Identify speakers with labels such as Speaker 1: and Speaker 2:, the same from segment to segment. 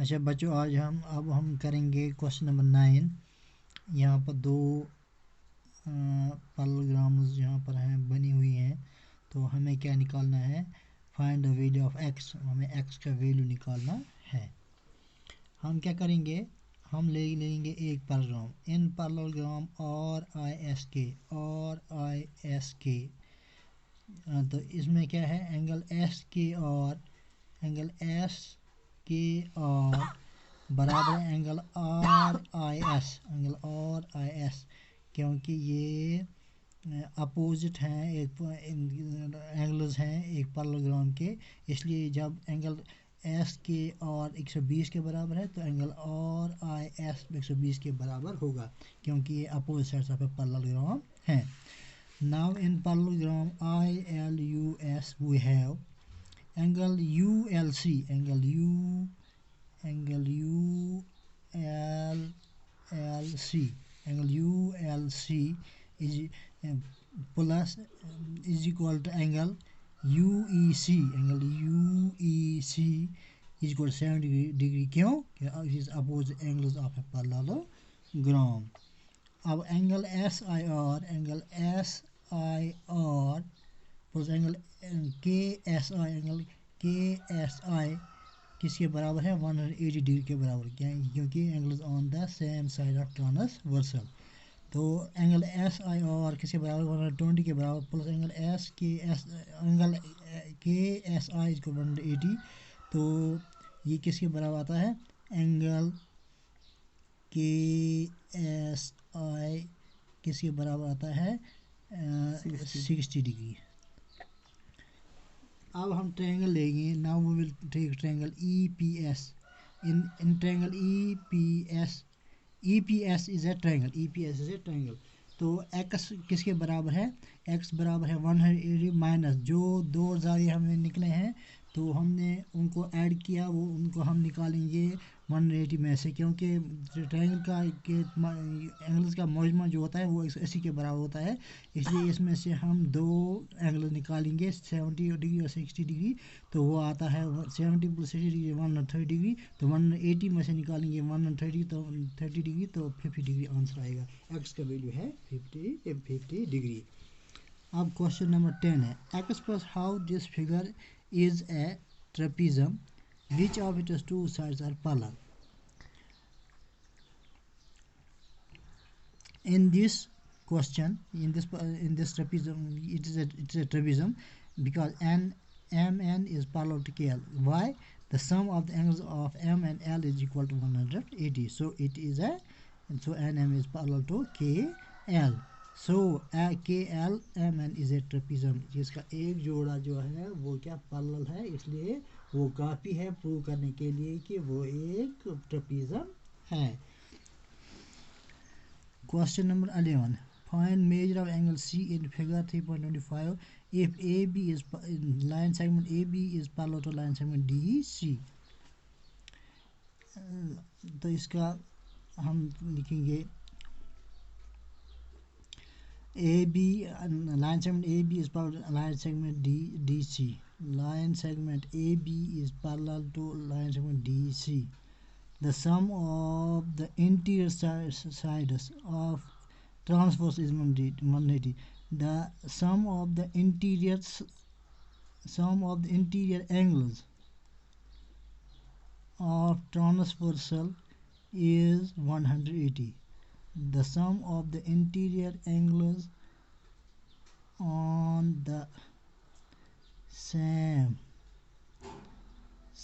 Speaker 1: अच्छा बच्चों, आज हम करेंगे क्वेश्चन नंबर 9। यहाँ पर दो पैरेललोग्राम्स यहाँ पर हैं बनी हुई हैं, तो हमें क्या निकालना है? Find the value of x. हमें एक्स का वैल्यू निकालना है। हम क्या करेंगे? हम लेंगे एक पैरेललोग्राम, इन पैरेललोग्राम और आई एस के। तो इसमें क्या है? एंगल एस के और बराबर है एंगल आर आई एस, क्योंकि ये अपोजिट हैं, एक एंगल्स हैं एक पैरेललोग्राम के। इसलिए जब एंगल एस के और 120 के बराबर है तो एंगल आर आई एस 120 के बराबर होगा, क्योंकि ये opposite sides of a parallelogram हैं। Now in parallelogram I L U S we have angle U L C, angle U L C, angle U L C is plus is equal to angle U E C, angle U E C is equal 70 degree. क्यों? It is opposite angles of a parallelogram. अब angle S I R plus angle K S I, angle K S आई किसके बराबर है? 180 degree के बराबर। क्या? क्योंकि angles on the same side of transversal. तो एंगल एस आई और किसके बराबर? 120 के बराबर, प्लस एंगल के एस आई इसको 180। तो ये किसके बराबर आता है? एंगल के एस आई किसके बराबर आता है? 60 डिग्री। अब हम ट्रायंगल लेंगे। Now we will take triangle E P S. In triangle E P S is a triangle. तो एक्स किसके बराबर है? एक्स बराबर है 180 माइनस जो दो जारी हमें निकले हैं, तो हमने उनको ऐड किया, वो उनको हम निकालेंगे 180 में से, क्योंकि ट्रायंगल का के एंगल्स का मजमा जो होता है वो 180 के बराबर होता है। इसलिए इसमें से हम दो एंगल निकालेंगे, 70 डिग्री और 60 डिग्री। तो वो आता है 70 प्लस 60 डिग्री 130 डिग्री। तो 180 में से निकालेंगे 130 तो 30 डिग्री, तो 50 डिग्री आंसर आएगा। एक्स का वैल्यू है 50 डिग्री। अब क्वेश्चन नंबर 10 है, express how this figure is a trapezium which of its two sides are parallel. In this question, in this trapezium, it's a trapezium because MN is parallel to KL. Why? The sum of the angles of M and L is equal to 180. So it is NM is parallel to KL. So KL MN is a trapezium. जिसका एक जोड़ा जो है वो क्या parallel है, इसलिए वो काफ़ी है प्रूव करने के लिए कि वो एक ट्रेपीजम है। Question number 11, find measure of angle C in figure 3.25 if A B is line segment A B is parallel to line segment D C. तो इसका हम लिखेंगे A B, line segment A B is parallel to line segment D C. Line segment A B is parallel to line segment D C. The sum of the interior sides of transverse is 180. The sum of the interior angles of transversal is 180. The sum of the interior angles on the same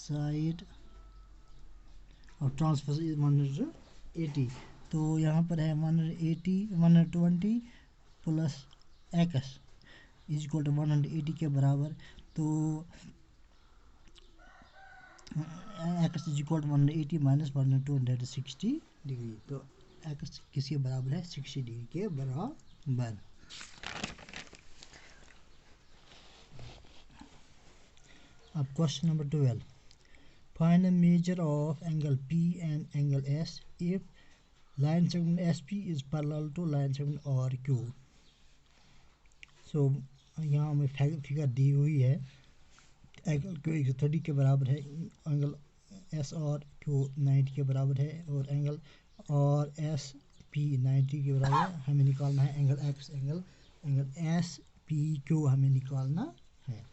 Speaker 1: side और transfer is 180। तो यहाँ पर है 120 plus X is equal to 180 के बराबर। तो X is equal to 180 minus 160 degree. तो X किसके बराबर है? 60 डिग्री के बराबर। अब question number 12, find a measure of angle P and angle S if line segment SP is parallel to line segment RQ. So यहाँ हमें फिगर दी हुई है, एंगल को 130 के बराबर है, एंगल एस आर क्यू 90 के बराबर है और एंगल और एस पी 90 के बराबर है, हमें निकालना है angle x, angle S P Q हमें निकालना है।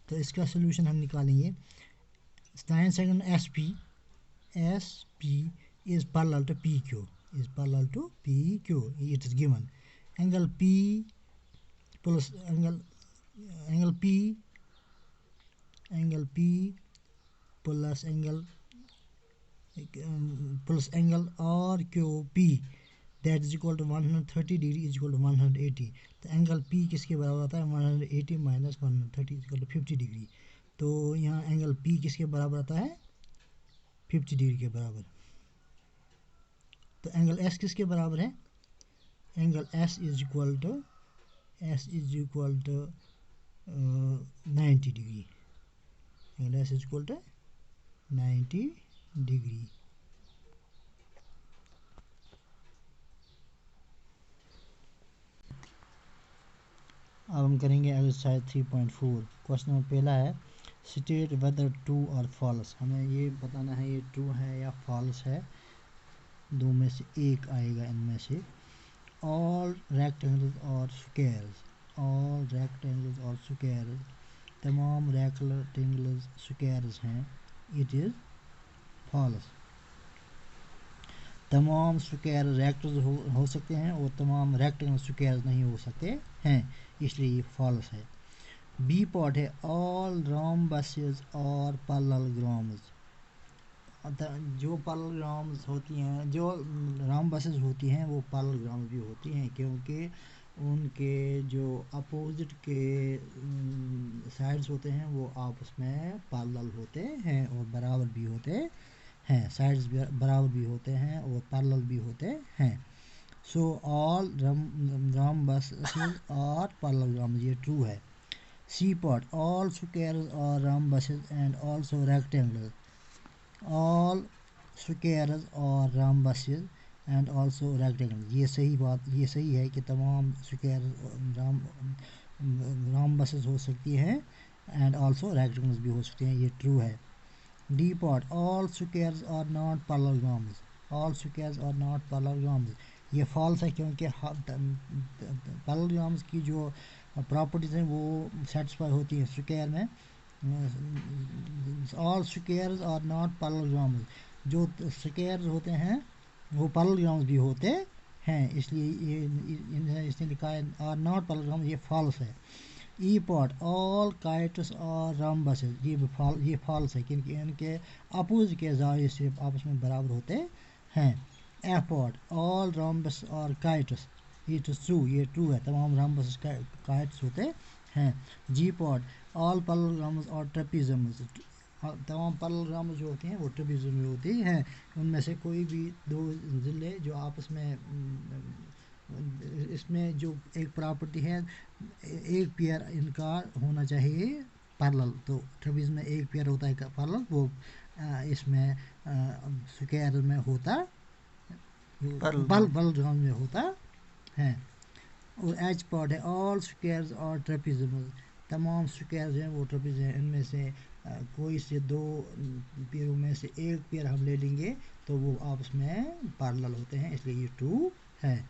Speaker 1: तो इसका सोल्यूशन हम निकालेंगे। sin second S P is parallel to PQ, it is given. Angle P plus angle P plus angle RQP, that is equal to 130 degree is equal to 180. तो angle P किसके बराबर आता है 180 minus 130 is equal to 50 degree. तो यहाँ angle P किसके बराबर आता है 50 डिग्री के बराबर। तो एंगल S किसके बराबर है, angle S is equal to 90 degree, angle S is equal to 90 degree. अब हम करेंगे एक्सरसाइज 3.4। क्वेश्चन नंबर पहला है स्टेट वेदर ट्रू और फॉल्स। हमें ये बताना है ये ट्रू है या फॉल्स है, दो में से एक आएगा इनमें से। ऑल रेक्टेंगल्स और स्क्वायर्स, तमाम रेक्टेंगल्स स्क्वायर्स हैं, इट इज़ फॉल्स। तमाम स्क्वायर रेक्टेंगल हो सकते हैं और तमाम रेक्टेंगल स्क्वायर नहीं हो सकते हैं, इसलिए ये फॉल्स है। बी पॉट है ऑल रोम्बसेस और पैरेललोग्राम्स। जो पैरेललोग्राम्स होती हैं, जो रोम्बसेस होती हैं वो पैरेललोग्राम्स भी होती हैं, क्योंकि उनके जो अपोजिट के साइड्स होते हैं वो आपस में पैरेलल होते हैं और बराबर भी होते हैं, साइड्स बराबर भी होते हैं और पैरेलल भी होते हैं। सो ऑल रोम्बसेस और पैरेललोग्राम्स, ये ट्रू है। सी पॉट ऑल स्क्वायर्स और rhombuses and also rectangles, all squares और रोम्बसेस एंड आल्सो रेक्टेंगल्स, ये सही है कि तमाम स्क्वायर रोम्बसेस हो सकती हैं एंड आल्सो रेक्टेंगल्स भी हो सकते हैं, ये ट्रू है। D part all squares are not parallelograms, all squares are not parallelograms, ये फॉल्स है क्योंकि पैरेललोग्राम्स की जो प्रॉपर्टीज़ हैं वो सेटिस्फाई होती हैं स्क्वायर में। All squares are not parallelograms, जो स्क्वायर्स होते हैं वो पैरेललोग्राम्स भी होते हैं, इसलिए इसने लिखा है आर नॉट पैरेललोग्राम्स, ये फॉल्स है। ई पॉट ऑल काइट्स और रोम्बसेस, ये फॉल्स है क्योंकि इनके अपोज के ज़ाविये सिर्फ आपस में बराबर होते हैं। एफ पॉट ऑल रोम्बस और काइट्स, इट इज ट्रू, ये ट्रू है, तमाम रोम्बस काइट्स होते हैं। जी पॉट ऑल पैरेललोग्राम्स और ट्रेपेज़म्स, तमाम पैरेललोग्राम्स जो होती हैं वो ट्रेपेज़म में होती हैं, उनमें से कोई भी दो ज़िले जो आपस में इसमें जो एक प्रॉपर्टी है एक पेयर इनका होना चाहिए पैरेलल, तो ट्रेपेज़ में एक पेयर होता है पैरेलल, वो इसमें स्क्वायर में होता पैरेललोग्राम में होता है। और एच पॉट है ऑल स्क्वायर्स और ट्रेपेज़म्स, तमाम स्क्वायर्स हैं वो ट्रेपेज़ हैं, इनमें से कोई से दो पेयरों में से एक पेयर हम ले लेंगे तो वो आपस में पैरेलल होते हैं, इसलिए ये ट्रू है।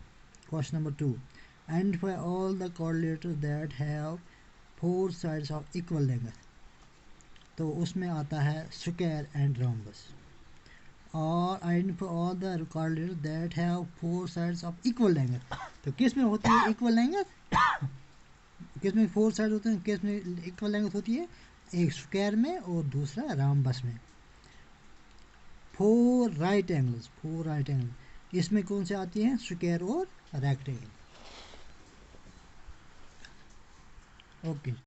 Speaker 1: Question number 2, identify all the coordinators that have 4 sides of equal length. तो उसमें आता है स्क्वायर एंड रोम्बस। और identify all the coordinators that have 4 sides of equal length. तो किस में होती है इक्वल लेंथ, किस में 4 साइड होते हैं, किस में इक्वल लेंथ होती है, एक स्क्वायर में और दूसरा रोम्बस में। 4 राइट एंगल्स, इसमें कौन से आती हैं स्क्वायर और रेक्टेंगल। ओके।